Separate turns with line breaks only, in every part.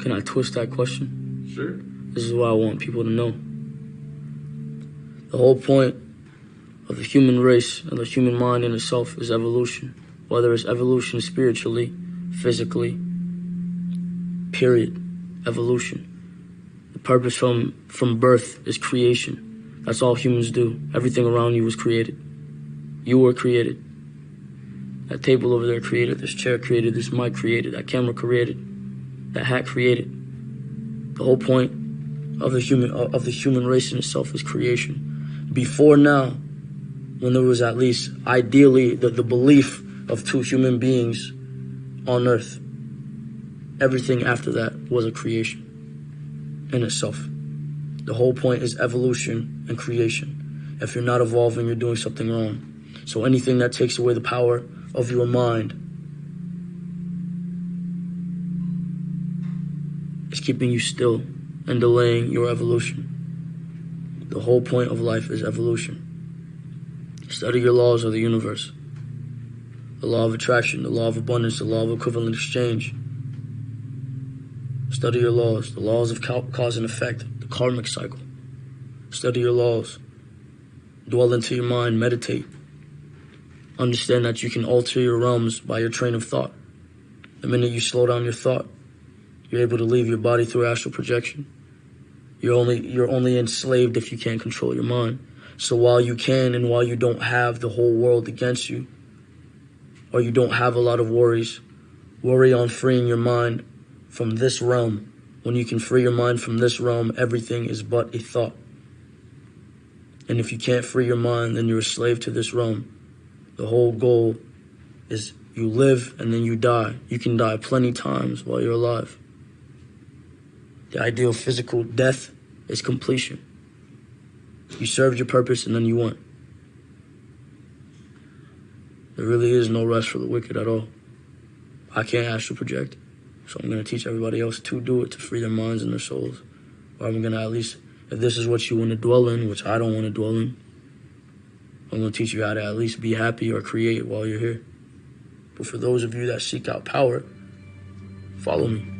Can I twist that question?
Sure.
This is what I want people to know. The whole point of the human race and the human mind in itself is evolution. Whether it's evolution spiritually, physically, period. Evolution. The purpose from birth is creation. That's all humans do. Everything around you was created. You were created. That table over there created. This chair created. This mic created. That camera created. That hat created. The whole point of the human race in itself is creation. Before now, when there was at least ideally the belief of two human beings on earth, everything after that was a creation in itself. The whole point is evolution and creation. If you're not evolving, you're doing something wrong. So anything that takes away the power of your mind is keeping you still and delaying your evolution. The whole point of life is evolution. Study your laws of the universe. The law of attraction, the law of abundance, the law of equivalent exchange. Study your laws, the laws of cause and effect, the karmic cycle. Study your laws. Dwell into your mind, meditate. Understand that you can alter your realms by your train of thought. The minute you slow down your thought, you're able to leave your body through astral projection. You're only enslaved if you can't control your mind. So while you can and while you don't have the whole world against you, or you don't have a lot of worries, worry on freeing your mind from this realm. When you can free your mind from this realm, everything is but a thought. And if you can't free your mind, then you're a slave to this realm. The whole goal is you live and then you die. You can die plenty times while you're alive. The ideal physical death is completion. You served your purpose and then you went. There really is no rest for the wicked at all. I can't astral project, so I'm going to teach everybody else to do it, to free their minds and their souls. Or I'm going to at least, if this is what you want to dwell in, which I don't want to dwell in, I'm going to teach you how to at least be happy or create while you're here. But for those of you that seek out power, follow me.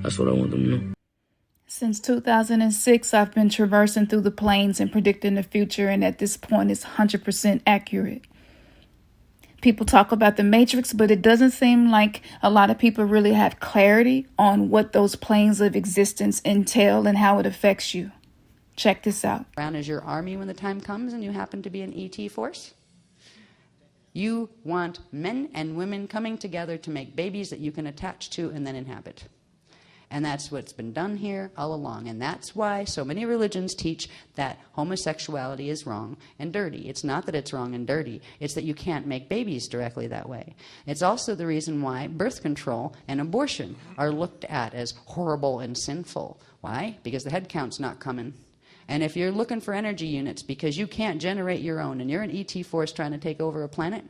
That's what I want them to know.
Since 2006, I've been traversing through the planes and predicting the future, and at this point, it's 100% accurate. People talk about the matrix, but it doesn't seem like a lot of people really have clarity on what those planes of existence entail and how it affects you. Check this out.
Around as your army when the time comes and you happen to be an ET force. You want men and women coming together to make babies that you can attach to and then inhabit. And that's what's been done here all along. And that's why so many religions teach that homosexuality is wrong and dirty. It's not that it's wrong and dirty. It's that you can't make babies directly that way. It's also the reason why birth control and abortion are looked at as horrible and sinful. Why? Because the head count's not coming. And if you're looking for energy units because you can't generate your own and you're an ET force trying to take over a planet,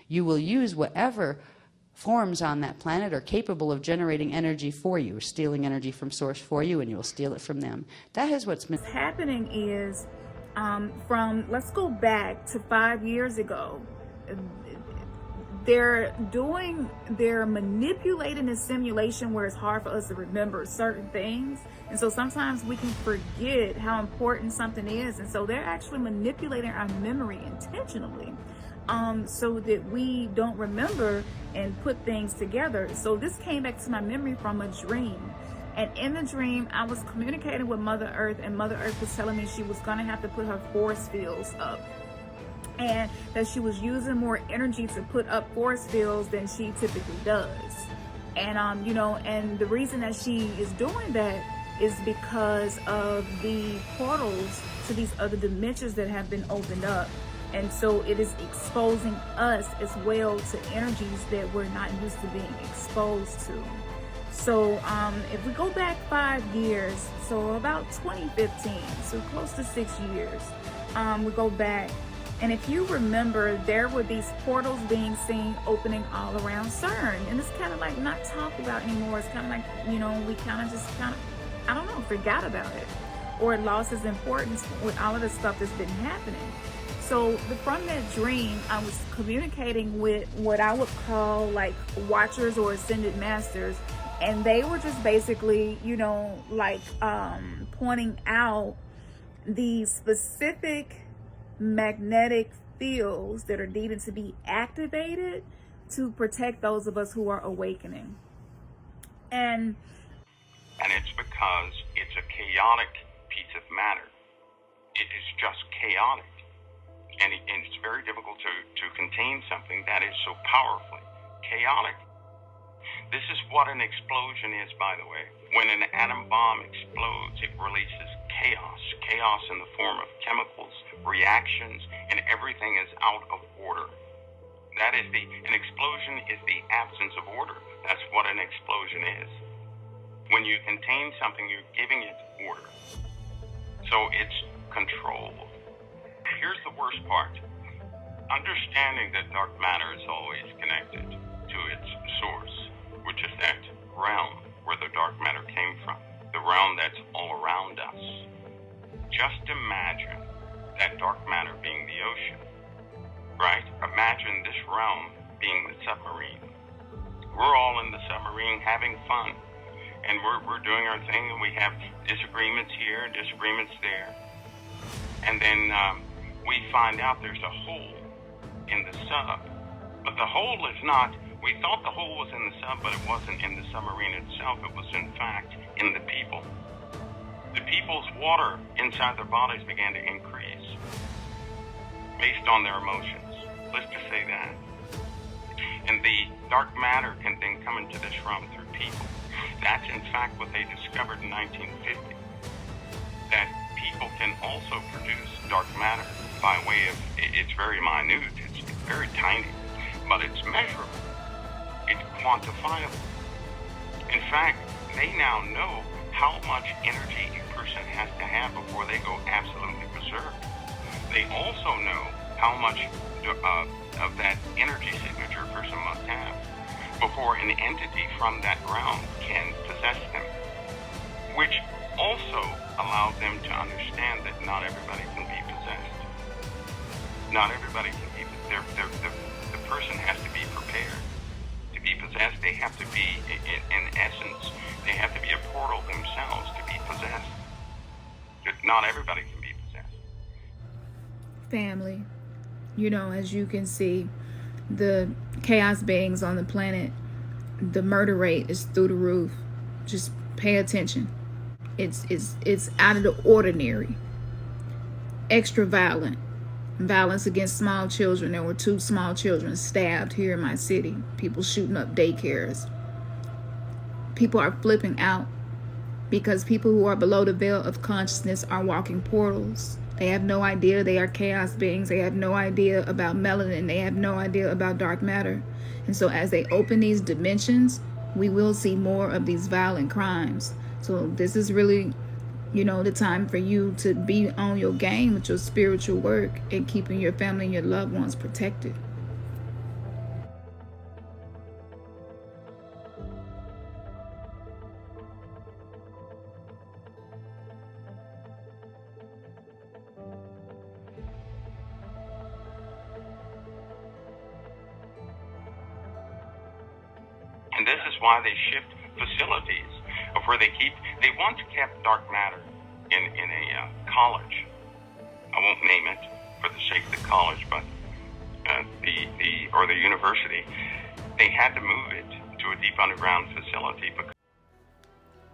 you will use whatever forms on that planet are capable of generating energy for you, stealing energy from source for you, and you will steal it from them. That is what's been
Happening is let's go back to 5 years ago. They're manipulating a simulation where it's hard for us to remember certain things. And so sometimes we can forget how important something is. And so they're actually manipulating our memory intentionally. So that we don't remember and put things together. So this came back to my memory from a dream. And in the dream, I was communicating with Mother Earth, and Mother Earth was telling me she was going to have to put her force fields up. And that she was using more energy to put up force fields than she typically does. And, and the reason that she is doing that is because of the portals to these other dimensions that have been opened up. And so it is exposing us as well to energies that we're not used to being exposed to. So if we go back 5 years, so about 2015, so close to 6 years, we go back. And if you remember, there were these portals being seen opening all around CERN. And it's kind of like not talked about anymore. It's kind of like, we kind of forgot about it. Or it lost its importance with all of the stuff that's been happening. So from that dream, I was communicating with what I would call like watchers or ascended masters. And they were just basically, like pointing out the specific magnetic fields that are needed to be activated to protect those of us who are awakening. And
it's because it's a chaotic piece of matter. It is just chaotic. And it's very difficult to contain something that is so powerfully chaotic. This is what an explosion is, by the way. When an atom bomb explodes, it releases chaos. Chaos in the form of chemicals, reactions, and everything is out of order. An explosion is the absence of order. That's what an explosion is. When you contain something, you're giving it order. So it's controlled. Here's the worst part. Understanding that dark matter is always connected to its source, which is that realm where the dark matter came from, the realm that's all around us. Just imagine that dark matter being the ocean, right? Imagine this realm being the submarine. We're all in the submarine having fun, and we're doing our thing, and we have disagreements here and disagreements there. And then we find out there's a hole in the sub. But the hole is not, we thought the hole was in the sub, but it wasn't in the submarine itself. It was, in fact, in the people. The people's water inside their bodies began to increase based on their emotions. Let's just say that. And the dark matter can then come into this realm through people. That's, in fact, what they discovered in 1950. That people can also produce dark matter by way of, it's very minute, it's very tiny, but it's measurable, it's quantifiable. In fact, they now know how much energy a person has to have before they go absolutely berserk. They also know how much of that energy signature a person must have before an entity from that realm can possess them, which also allowed them to understand that not everybody can be possessed. Not everybody can be possessed. The person has to be prepared to be possessed. They have to be, in essence, they have to be a portal themselves to be possessed. Not everybody can be possessed.
Family, as you can see, the chaos beings on the planet, the murder rate is through the roof. Just pay attention. It's out of the ordinary. Extra violence against small children. There were 2 small children stabbed here in my city. People shooting up daycares. People are flipping out because people who are below the veil of consciousness are walking portals. They have no idea they are chaos beings. They have no idea about melanin. They have no idea about dark matter. And so as they open these dimensions, we will see more of these violent crimes. So this is really, the time for you to be on your game with your spiritual work and keeping your family and your loved ones protected.
And this is why they shift facilities of where they once kept dark matter in a college. I won't name it for the sake of the college, but the university. They had to move it to a deep underground facility because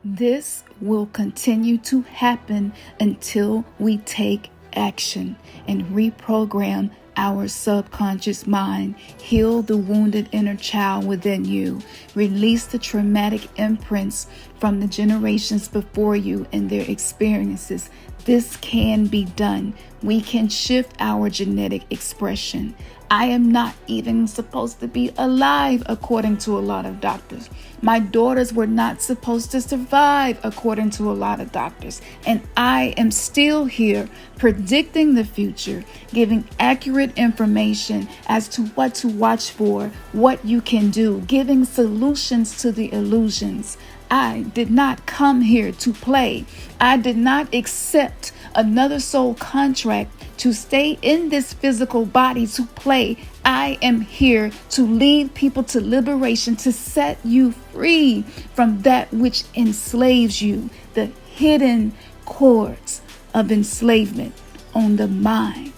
this will continue to happen until we take action and reprogram our subconscious mind, heal the wounded inner child within you, release the traumatic imprints from the generations before you and their experiences. This can be done. We can shift our genetic expression. I am not even supposed to be alive, according to a lot of doctors. My daughters were not supposed to survive, according to a lot of doctors. And I am still here predicting the future, giving accurate information as to what to watch for, what you can do, giving solutions to the illusions. I did not come here to play. I did not accept another soul contract to stay in this physical body to play. I am here to lead people to liberation, to set you free from that which enslaves you, the hidden cords of enslavement on the mind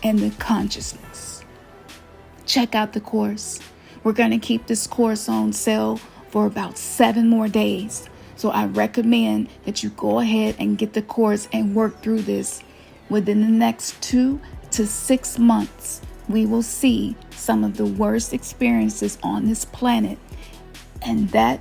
and the consciousness. Check out the course. We're going to keep this course on sale for about 7 more days. So I recommend that you go ahead and get the course and work through this. Within the next 2 to 6 months, we will see some of the worst experiences on this planet. And that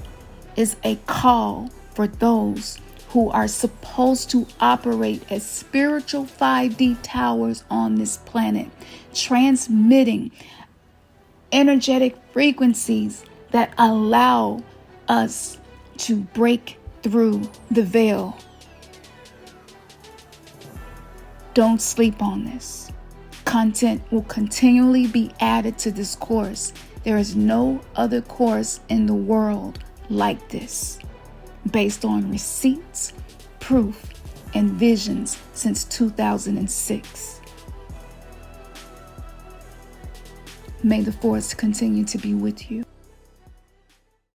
is a call for those who are supposed to operate as spiritual 5D towers on this planet, transmitting energetic frequencies that allow us to break through the veil. Don't sleep on this. Content will continually be added to this course. There is no other course in the world like this, based on receipts, proof, and visions since 2006. May the force continue to be with you.